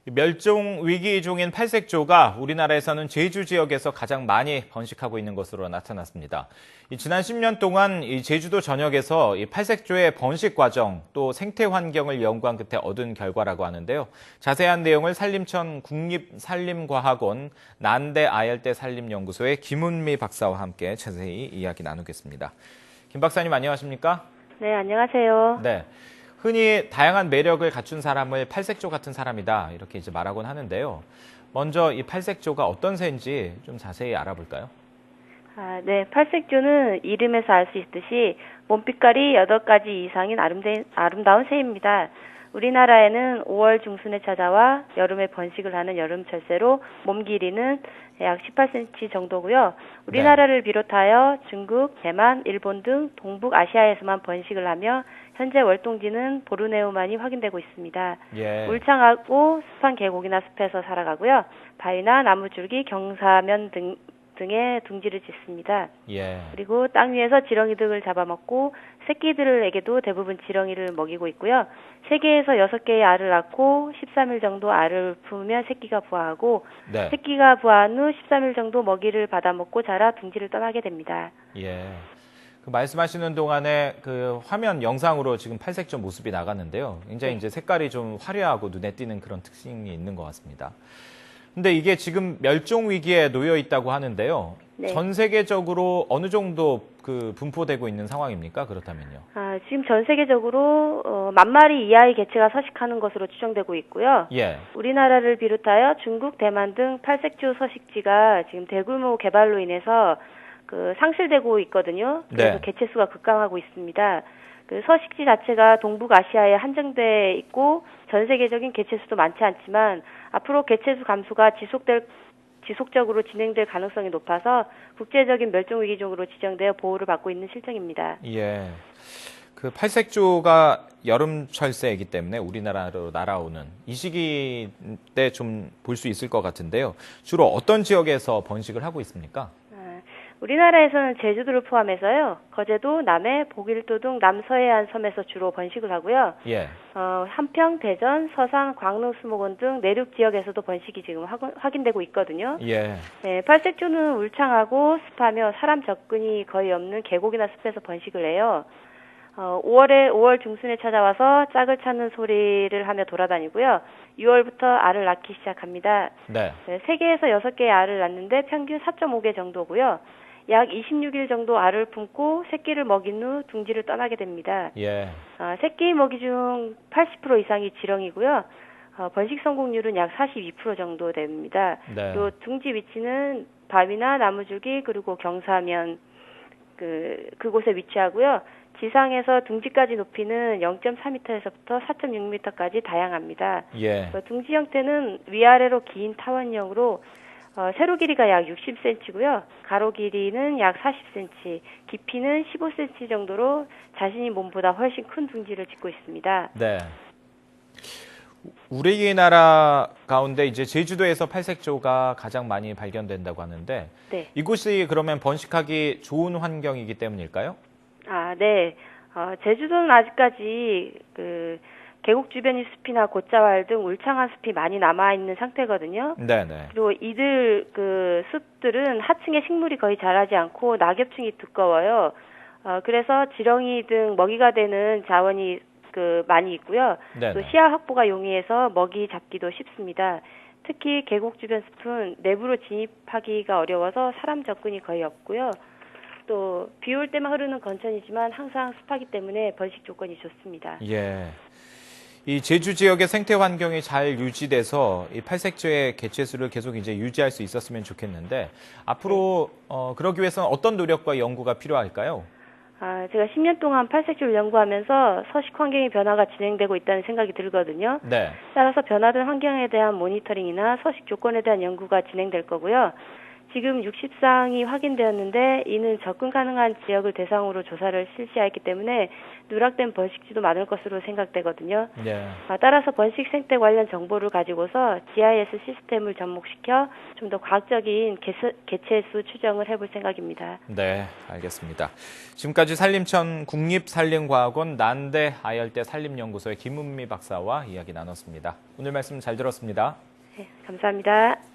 멸종 위기종인 팔색조가 우리나라에서는 제주 지역에서 가장 많이 번식하고 있는 것으로 나타났습니다. 지난 10년 동안 이 제주도 전역에서 이 팔색조의 번식 과정 또 생태 환경을 연구한 끝에 얻은 결과라고 하는데요. 자세한 내용을 산림청 국립산림과학원 난대 아열대 산림연구소의 김은미 박사와 함께 자세히 이야기 나누겠습니다. 김 박사님 안녕하십니까? 네, 안녕하세요. 네. 흔히 다양한 매력을 갖춘 사람을 팔색조 같은 사람이다 이렇게 이제 말하곤 하는데요. 먼저 이 팔색조가 어떤 새인지 좀 자세히 알아볼까요? 네, 팔색조는 이름에서 알 수 있듯이 몸빛깔이 8가지 이상인 아름다운 새입니다. 우리나라에는 5월 중순에 찾아와 여름에 번식을 하는 여름철새로 몸 길이는 약 18cm 정도고요. 우리나라를 비롯하여 중국, 대만, 일본 등 동북아시아에서만 번식을 하며 현재 월동지는 보르네오만이 확인되고 있습니다. 예. 울창하고 습한 계곡이나 숲에서 살아가고요. 바위나 나무줄기, 경사면 등의 둥지를 짓습니다. 예. 그리고 땅 위에서 지렁이 등을 잡아먹고 새끼들에게도 대부분 지렁이를 먹이고 있고요. 3개에서 6개의 알을 낳고 13일 정도 알을 품으면 새끼가 부화하고 네. 새끼가 부화한 후 13일 정도 먹이를 받아먹고 자라 둥지를 떠나게 됩니다. 예. 그 말씀하시는 동안에 그 화면 영상으로 지금 팔색조 모습이 나갔는데요. 굉장히 이제 색깔이 좀 화려하고 눈에 띄는 그런 특징이 있는 것 같습니다. 근데 이게 지금 멸종 위기에 놓여 있다고 하는데요. 네. 전 세계적으로 어느 정도 그 분포되고 있는 상황입니까? 그렇다면요. 지금 전 세계적으로 10,000마리 이하의 개체가 서식하는 것으로 추정되고 있고요. 예. 우리나라를 비롯하여 중국, 대만 등 팔색조 서식지가 지금 대규모 개발로 인해서 상실되고 있거든요. 그래서 네. 개체 수가 급감하고 있습니다. 그 서식지 자체가 동북아시아에 한정돼 있고 전 세계적인 개체 수도 많지 않지만 앞으로 개체 수 감소가 지속적으로 진행될 가능성이 높아서 국제적인 멸종위기종으로 지정되어 보호를 받고 있는 실정입니다. 예. 그 팔색조가 여름철새이기 때문에 우리나라로 날아오는 이 시기 때 좀 볼 수 있을 것 같은데요. 주로 어떤 지역에서 번식을 하고 있습니까? 우리나라에서는 제주도를 포함해서요. 거제도, 남해, 보길도 등 남서해안 섬에서 주로 번식을 하고요. 예. 한평, 대전, 서산, 광릉, 수목원 등 내륙 지역에서도 번식이 지금 확인되고 있거든요. 예. 네, 팔색조는 울창하고 습하며 사람 접근이 거의 없는 계곡이나 숲에서 번식을 해요. 5월 중순에 찾아와서 짝을 찾는 소리를 하며 돌아다니고요. 6월부터 알을 낳기 시작합니다. 네. 3개에서 6개의 알을 낳는데 평균 4.5개 정도고요. 약 26일 정도 알을 품고 새끼를 먹인 후 둥지를 떠나게 됩니다. 예. 새끼 먹이 중 80% 이상이 지렁이고요. 번식 성공률은 약 42% 정도 됩니다. 네. 또 둥지 위치는 바위나 나무줄기 그리고 경사면 그곳에 위치하고요. 지상에서 둥지까지 높이는 0.4m에서부터 4.6m까지 다양합니다. 예. 둥지 형태는 위아래로 긴 타원형으로 세로 길이가 약 60cm고요. 가로 길이는 약 40cm, 깊이는 15cm 정도로 자신이 몸보다 훨씬 큰 둥지를 짓고 있습니다. 네. 우리나라 가운데 이제 제주도에서 팔색조가 가장 많이 발견된다고 하는데 네. 이곳이 그러면 번식하기 좋은 환경이기 때문일까요? 네. 제주도는 아직까지 계곡 주변의 숲이나 곶자왈 등 울창한 숲이 많이 남아있는 상태거든요. 네네. 그리고 이들 숲들은 하층에 식물이 거의 자라지 않고 낙엽층이 두꺼워요. 그래서 지렁이 등 먹이가 되는 자원이 많이 있고요. 네네. 또 시야 확보가 용이해서 먹이 잡기도 쉽습니다. 특히 계곡 주변 숲은 내부로 진입하기가 어려워서 사람 접근이 거의 없고요. 또 비 올 때만 흐르는 건천이지만 항상 습하기 때문에 번식 조건이 좋습니다. 예. 이 제주 지역의 생태 환경이 잘 유지돼서 이 팔색조의 개체 수를 계속 이제 유지할 수 있었으면 좋겠는데 앞으로 그러기 위해서는 어떤 노력과 연구가 필요할까요? 제가 10년 동안 팔색조를 연구하면서 서식 환경의 변화가 진행되고 있다는 생각이 들거든요. 네. 따라서 변화된 환경에 대한 모니터링이나 서식 조건에 대한 연구가 진행될 거고요. 지금 60상이 확인되었는데 이는 접근 가능한 지역을 대상으로 조사를 실시하였기 때문에 누락된 번식지도 많을 것으로 생각되거든요. 네. 따라서 번식 생태 관련 정보를 가지고서 GIS 시스템을 접목시켜 좀 더 과학적인 개체수 추정을 해볼 생각입니다. 네, 알겠습니다. 지금까지 산림청 국립산림과학원 난대 아열대 산림연구소의 김은미 박사와 이야기 나눴습니다. 오늘 말씀 잘 들었습니다. 네, 감사합니다.